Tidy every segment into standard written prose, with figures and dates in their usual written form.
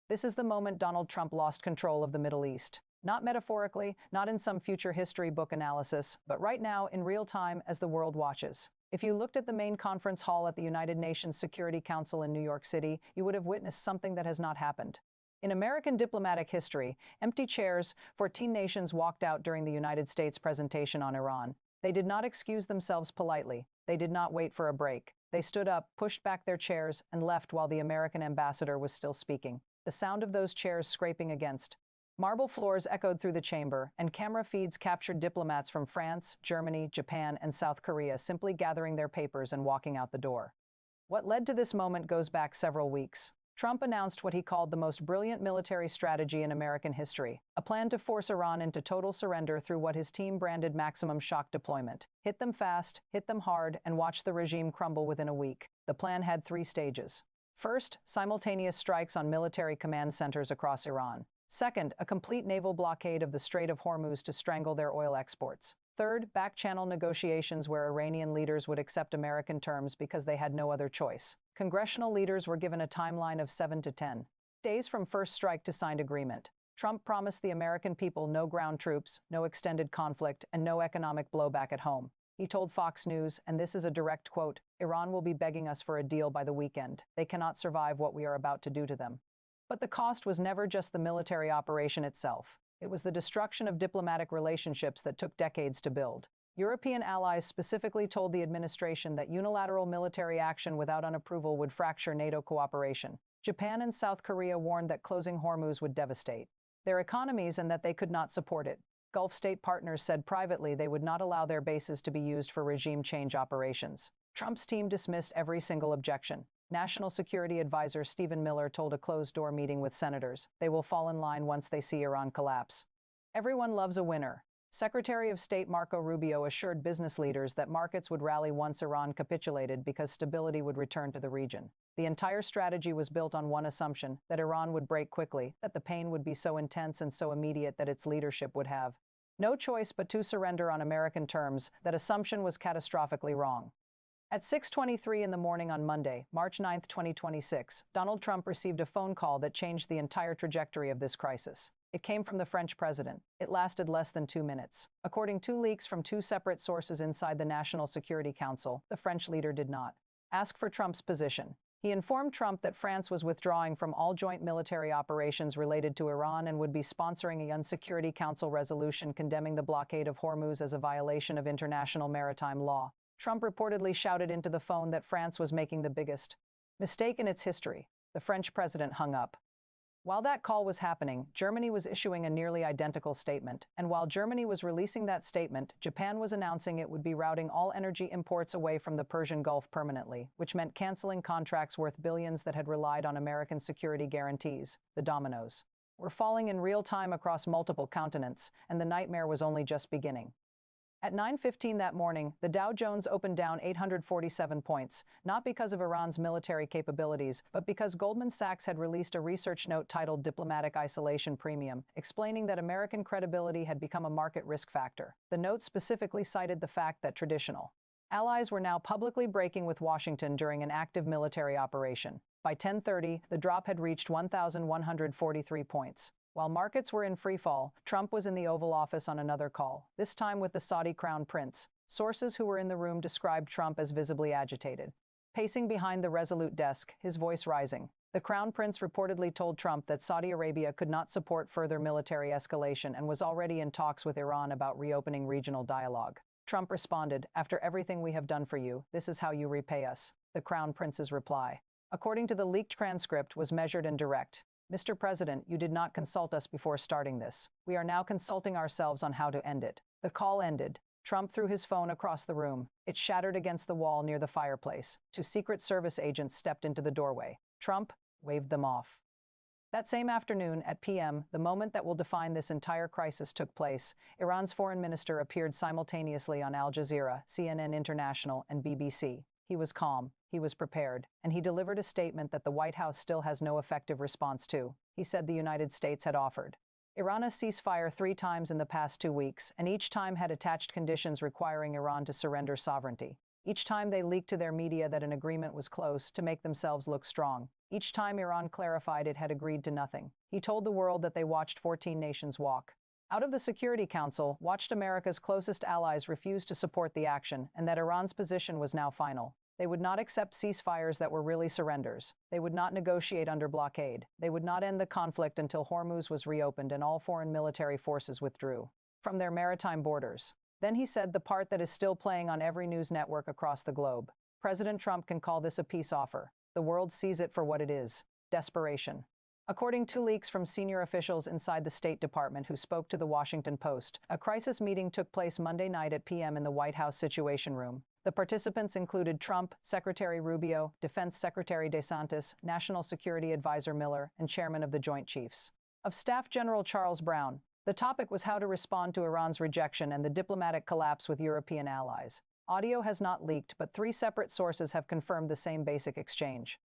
This is the moment Donald Trump lost control of the Middle East. Not metaphorically, not in some future history book analysis, but right now in real time as the world watches. If you looked at the main conference hall at the United Nations Security Council in New York City, you would have witnessed something that has not happened. In American diplomatic history, empty chairs, 14 nations walked out during the United States presentation on Iran. They did not excuse themselves politely. They did not wait for a break. They stood up, pushed back their chairs, and left while the American ambassador was still speaking. The sound of those chairs scraping against marble floors echoed through the chamber, and camera feeds captured diplomats from France, Germany, Japan, and South Korea simply gathering their papers and walking out the door. What led to this moment goes back several weeks. Trump announced what he called the most brilliant military strategy in American history, a plan to force Iran into total surrender through what his team branded maximum shock deployment. Hit them fast, hit them hard, and watch the regime crumble within a week. The plan had 3 stages. First, simultaneous strikes on military command centers across Iran. Second, a complete naval blockade of the Strait of Hormuz to strangle their oil exports. Third, back-channel negotiations where Iranian leaders would accept American terms because they had no other choice. Congressional leaders were given a timeline of 7 to 10 days from first strike to signed agreement. Trump promised the American people no ground troops, no extended conflict, and no economic blowback at home. He told Fox News, and this is a direct quote, "Iran will be begging us for a deal by the weekend. They cannot survive what we are about to do to them." But the cost was never just the military operation itself. It was the destruction of diplomatic relationships that took decades to build. European allies specifically told the administration that unilateral military action without approval would fracture NATO cooperation. Japan and South Korea warned that closing Hormuz would devastate their economies and that they could not support it. Gulf state partners said privately they would not allow their bases to be used for regime change operations. Trump's team dismissed every single objection. National Security Advisor Stephen Miller told a closed-door meeting with senators, they will fall in line once they see Iran collapse. Everyone loves a winner. Secretary of State Marco Rubio assured business leaders that markets would rally once Iran capitulated because stability would return to the region. The entire strategy was built on one assumption, that Iran would break quickly, that the pain would be so intense and so immediate that its leadership would have no choice but to surrender on American terms. That assumption was catastrophically wrong. At 6:23 in the morning on Monday, March 9, 2026, Donald Trump received a phone call that changed the entire trajectory of this crisis. It came from the French president. It lasted less than 2 minutes. According to leaks from 2 separate sources inside the National Security Council, the French leader did not ask for Trump's position. He informed Trump that France was withdrawing from all joint military operations related to Iran and would be sponsoring a UN Security Council resolution condemning the blockade of Hormuz as a violation of international maritime law. Trump reportedly shouted into the phone that France was making the biggest mistake in its history. The French president hung up. While that call was happening, Germany was issuing a nearly identical statement. And while Germany was releasing that statement, Japan was announcing it would be routing all energy imports away from the Persian Gulf permanently, which meant canceling contracts worth billions that had relied on American security guarantees. The dominoes were falling in real time across multiple continents, and the nightmare was only just beginning. At 9:15 that morning, the Dow Jones opened down 847 points, not because of Iran's military capabilities, but because Goldman Sachs had released a research note titled Diplomatic Isolation Premium, explaining that American credibility had become a market risk factor. The note specifically cited the fact that traditional allies were now publicly breaking with Washington during an active military operation. By 10:30, the drop had reached 1,143 points. While markets were in freefall, Trump was in the Oval Office on another call, this time with the Saudi Crown Prince. Sources who were in the room described Trump as visibly agitated. Pacing behind the resolute desk, his voice rising, the Crown Prince reportedly told Trump that Saudi Arabia could not support further military escalation and was already in talks with Iran about reopening regional dialogue. Trump responded, "After everything we have done for you, this is how you repay us." The Crown Prince's reply, according to the leaked transcript, was measured and direct. "Mr. President, you did not consult us before starting this. We are now consulting ourselves on how to end it." The call ended. Trump threw his phone across the room. It shattered against the wall near the fireplace. 2 Secret Service agents stepped into the doorway. Trump waved them off. That same afternoon, at p.m., the moment that will define this entire crisis took place. Iran's foreign minister appeared simultaneously on Al Jazeera, CNN International, and BBC. He was calm, he was prepared, and he delivered a statement that the White House still has no effective response to. He said the United States had offered Iran a ceasefire 3 times in the past 2 weeks, and each time had attached conditions requiring Iran to surrender sovereignty. Each time they leaked to their media that an agreement was close to make themselves look strong. Each time Iran clarified it had agreed to nothing. He told the world that they watched 14 nations walk out of the Security Council, watched America's closest allies refuse to support the action, and that Iran's position was now final. They would not accept ceasefires that were really surrenders. They would not negotiate under blockade. They would not end the conflict until Hormuz was reopened and all foreign military forces withdrew from their maritime borders. Then he said the part that is still playing on every news network across the globe. President Trump can call this a peace offer. The world sees it for what it is: desperation. According to leaks from senior officials inside the State Department who spoke to the Washington Post, a crisis meeting took place Monday night at p.m. in the White House Situation Room. The participants included Trump, Secretary Rubio, Defense Secretary DeSantis, National Security Advisor Miller, and Chairman of the Joint Chiefs of Staff General Charles Brown. The topic was how to respond to Iran's rejection and the diplomatic collapse with European allies. Audio has not leaked, but 3 separate sources have confirmed the same basic exchange.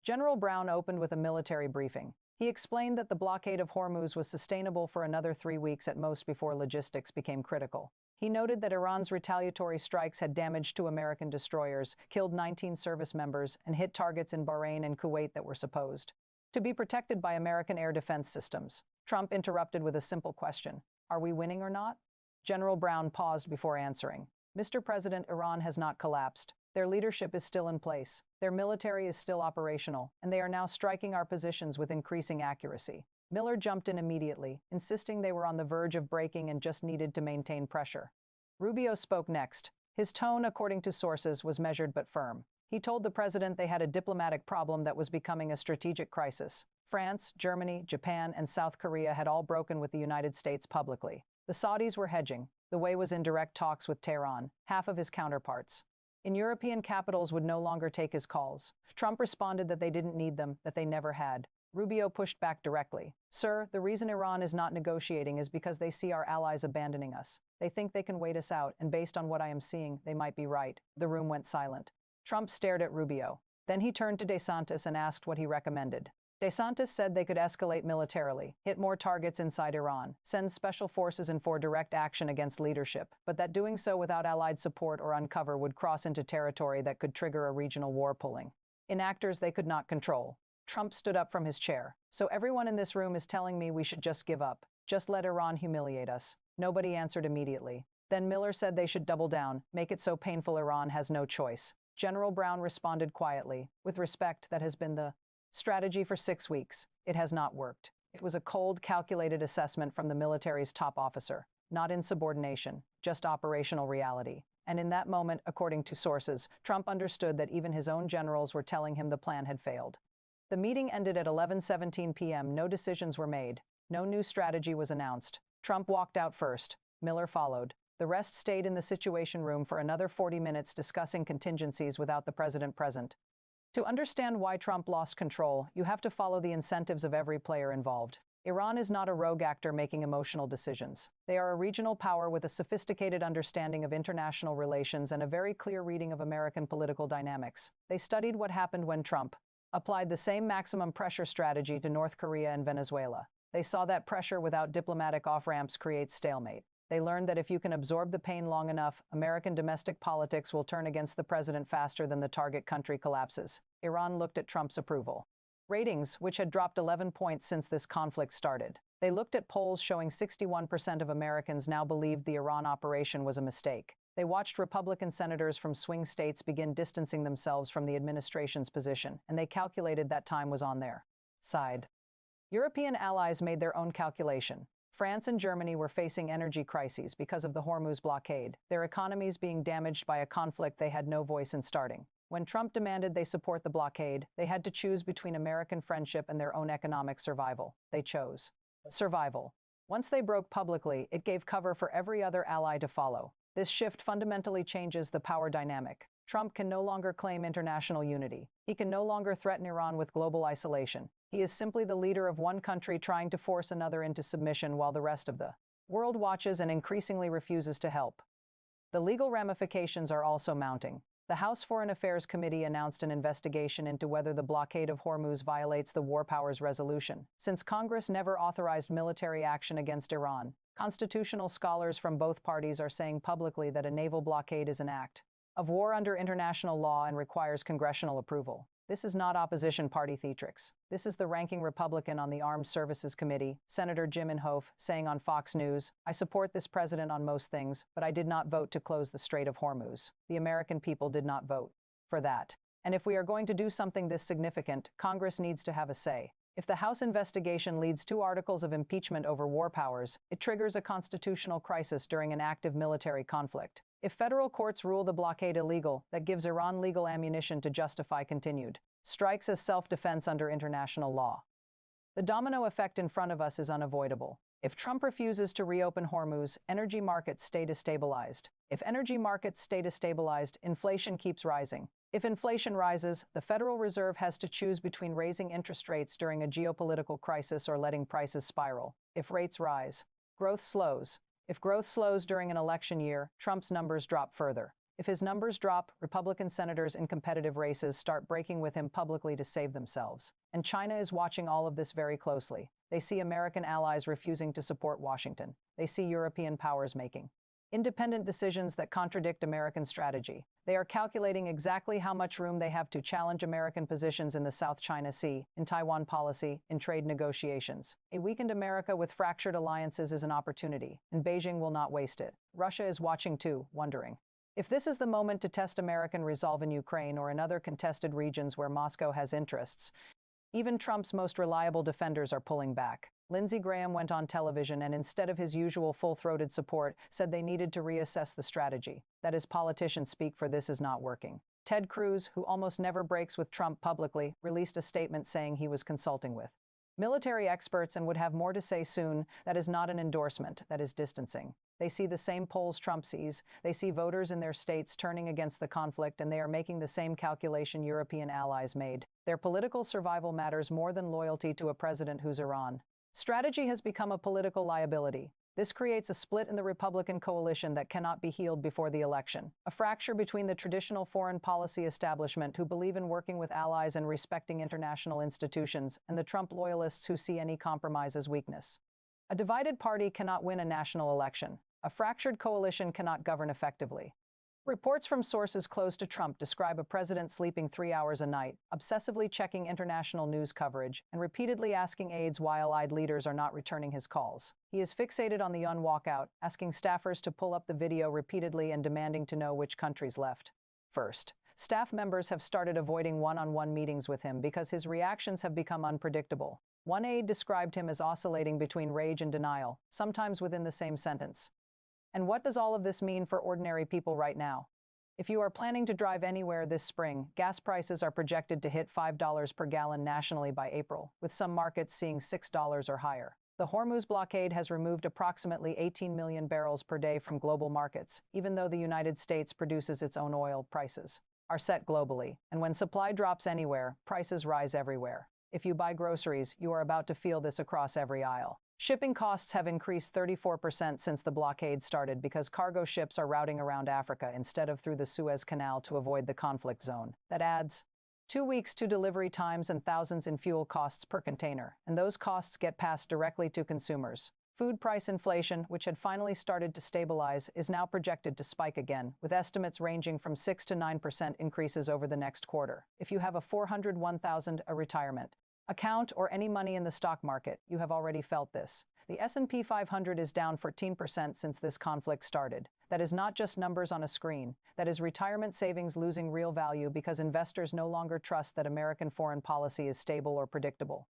General Brown opened with a military briefing. He explained that the blockade of Hormuz was sustainable for another 3 weeks at most before logistics became critical. He noted that Iran's retaliatory strikes had damaged 2 American destroyers, killed 19 service members, and hit targets in Bahrain and Kuwait that were supposed to be protected by American air defense systems. Trump interrupted with a simple question: are we winning or not? General Brown paused before answering. Mr. President, Iran has not collapsed. Their leadership is still in place. Their military is still operational, and they are now striking our positions with increasing accuracy. Miller jumped in immediately, insisting they were on the verge of breaking and just needed to maintain pressure. Rubio spoke next. His tone, according to sources, was measured but firm. He told the president they had a diplomatic problem that was becoming a strategic crisis. France, Germany, Japan, and South Korea had all broken with the United States publicly. The Saudis were hedging. The Way was in direct talks with Tehran, half of his counterparts. In European capitals would no longer take his calls. Trump responded that they didn't need them, that they never had. Rubio pushed back directly. Sir, the reason Iran is not negotiating is because they see our allies abandoning us. They think they can wait us out, and based on what I am seeing, they might be right. The room went silent. Trump stared at Rubio. Then he turned to DeSantis and asked what he recommended. DeSantis said they could escalate militarily, hit more targets inside Iran, send special forces in for direct action against leadership, but that doing so without allied support or uncover would cross into territory that could trigger a regional war pulling. In actors they could not control. Trump stood up from his chair. So everyone in this room is telling me we should just give up. Just let Iran humiliate us. Nobody answered immediately. Then Miller said they should double down, make it so painful Iran has no choice. General Brown responded quietly, with respect, that has been the strategy for 6 weeks. It has not worked. It was a cold, calculated assessment from the military's top officer, not insubordination, just operational reality. And in that moment, according to sources, Trump understood that even his own generals were telling him the plan had failed. The meeting ended at 11:17 p.m. No decisions were made. No new strategy was announced. Trump walked out first. Miller followed. The rest stayed in the Situation Room for another 40 minutes discussing contingencies without the president present. To understand why Trump lost control, you have to follow the incentives of every player involved. Iran is not a rogue actor making emotional decisions. They are a regional power with a sophisticated understanding of international relations and a very clear reading of American political dynamics. They studied what happened when Trump applied the same maximum pressure strategy to North Korea and Venezuela. They saw that pressure without diplomatic off-ramps creates stalemate. They learned that if you can absorb the pain long enough, American domestic politics will turn against the president faster than the target country collapses. Iran looked at Trump's approval ratings, which had dropped 11 points since this conflict started. They looked at polls showing 61% of Americans now believed the Iran operation was a mistake. They watched Republican senators from swing states begin distancing themselves from the administration's position, and they calculated that time was on their side. European allies made their own calculation. France and Germany were facing energy crises because of the Hormuz blockade, their economies being damaged by a conflict they had no voice in starting. When Trump demanded they support the blockade, they had to choose between American friendship and their own economic survival. They chose survival. Once they broke publicly, it gave cover for every other ally to follow. This shift fundamentally changes the power dynamic. Trump can no longer claim international unity. He can no longer threaten Iran with global isolation. He is simply the leader of one country trying to force another into submission while the rest of the world watches and increasingly refuses to help. The legal ramifications are also mounting. The House Foreign Affairs Committee announced an investigation into whether the blockade of Hormuz violates the War Powers Resolution. Since Congress never authorized military action against Iran, constitutional scholars from both parties are saying publicly that a naval blockade is an act of war under international law and requires congressional approval. This is not opposition party theatrics. This is the ranking Republican on the Armed Services Committee, Senator Jim Inhofe, saying on Fox News, "I support this president on most things, but I did not vote to close the Strait of Hormuz. The American people did not vote for that. And if we are going to do something this significant, Congress needs to have a say. If the House investigation leads 2 articles of impeachment over war powers, it triggers a constitutional crisis during an active military conflict. If federal courts rule the blockade illegal, that gives Iran legal ammunition to justify continued strikes as self-defense under international law. The domino effect in front of us is unavoidable. If Trump refuses to reopen Hormuz, energy markets stay destabilized. If energy markets stay destabilized, inflation keeps rising. If inflation rises, the Federal Reserve has to choose between raising interest rates during a geopolitical crisis or letting prices spiral. If rates rise, growth slows. If growth slows during an election year, Trump's numbers drop further. If his numbers drop, Republican senators in competitive races start breaking with him publicly to save themselves. And China is watching all of this very closely. They see American allies refusing to support Washington. They see European powers making independent decisions that contradict American strategy. They are calculating exactly how much room they have to challenge American positions in the South China Sea, in Taiwan policy, in trade negotiations. A weakened America with fractured alliances is an opportunity, and Beijing will not waste it. Russia is watching too, wondering if this is the moment to test American resolve in Ukraine or in other contested regions where Moscow has interests. Even Trump's most reliable defenders are pulling back. Lindsey Graham went on television and instead of his usual full-throated support, said they needed to reassess the strategy. That is, politicians speak for this is not working. Ted Cruz, who almost never breaks with Trump publicly, released a statement saying he was consulting with military experts and would have more to say soon. That is not an endorsement, that is distancing. They see the same polls Trump sees. They see voters in their states turning against the conflict, and they are making the same calculation European allies made. Their political survival matters more than loyalty to a president who's Iran. Strategy has become a political liability. This creates a split in the Republican coalition that cannot be healed before the election. A fracture between the traditional foreign policy establishment who believe in working with allies and respecting international institutions, and the Trump loyalists who see any compromise as weakness. A divided party cannot win a national election. A fractured coalition cannot govern effectively. Reports from sources close to Trump describe a president sleeping 3 hours a night, obsessively checking international news coverage, and repeatedly asking aides why allied leaders are not returning his calls. He is fixated on the walkout, asking staffers to pull up the video repeatedly and demanding to know which countries left first. Staff members have started avoiding one-on-one meetings with him because his reactions have become unpredictable. One aide described him as oscillating between rage and denial, sometimes within the same sentence. And what does all of this mean for ordinary people right now? If you are planning to drive anywhere this spring, gas prices are projected to hit $5 per gallon nationally by April, with some markets seeing $6 or higher. The Hormuz blockade has removed approximately 18 million barrels per day from global markets, even though the United States produces its own oil. Prices are set globally, and when supply drops anywhere, prices rise everywhere. If you buy groceries, you are about to feel this across every aisle. Shipping costs have increased 34% since the blockade started because cargo ships are routing around Africa instead of through the Suez Canal to avoid the conflict zone. That adds 2 weeks to delivery times and thousands in fuel costs per container, and those costs get passed directly to consumers. Food price inflation, which had finally started to stabilize, is now projected to spike again, with estimates ranging from 6 to 9% increases over the next quarter. If you have a $401,000 retirement account or any money in the stock market, you have already felt this. The S&P 500 is down 14% since this conflict started. That is not just numbers on a screen. That is retirement savings losing real value because investors no longer trust that American foreign policy is stable or predictable.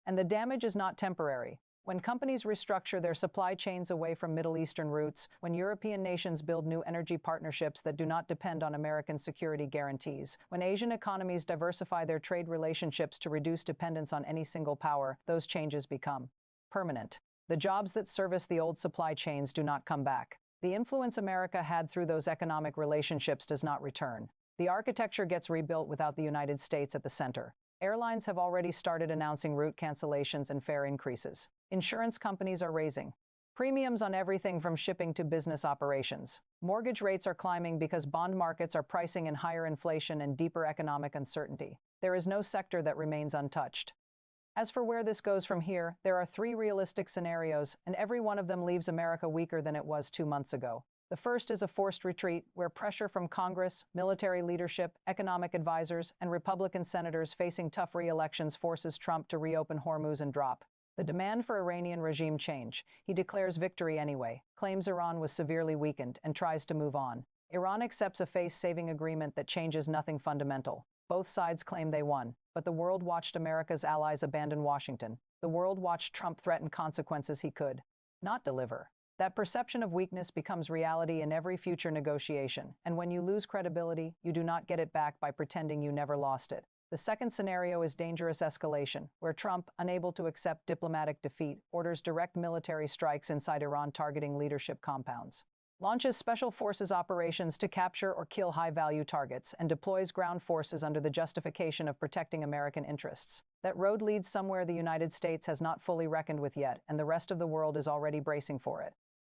And the damage is not temporary. When companies restructure their supply chains away from Middle Eastern routes, when European nations build new energy partnerships that do not depend on American security guarantees, when Asian economies diversify their trade relationships to reduce dependence on any single power, those changes become permanent. The jobs that service the old supply chains do not come back. The influence America had through those economic relationships does not return. The architecture gets rebuilt without the United States at the center. Airlines have already started announcing route cancellations and fare increases. Insurance companies are raising premiums on everything from shipping to business operations. Mortgage rates are climbing because bond markets are pricing in higher inflation and deeper economic uncertainty. There is no sector that remains untouched. As for where this goes from here, there are 3 realistic scenarios, and every one of them leaves America weaker than it was 2 months ago. The first is a forced retreat, where pressure from Congress, military leadership, economic advisors, and Republican senators facing tough re-elections forces Trump to reopen Hormuz and drop the demand for Iranian regime change. He declares victory anyway, claims Iran was severely weakened, and tries to move on. Iran accepts a face-saving agreement that changes nothing fundamental. Both sides claim they won, but the world watched America's allies abandon Washington. The world watched Trump threaten consequences he could not deliver. That perception of weakness becomes reality in every future negotiation, and when you lose credibility, you do not get it back by pretending you never lost it. The second scenario is dangerous escalation, where Trump, unable to accept diplomatic defeat, orders direct military strikes inside Iran targeting leadership compounds, launches special forces operations to capture or kill high-value targets, and deploys ground forces under the justification of protecting American interests. That road leads somewhere the United States has not fully reckoned with yet, and the rest of the world is already bracing for it.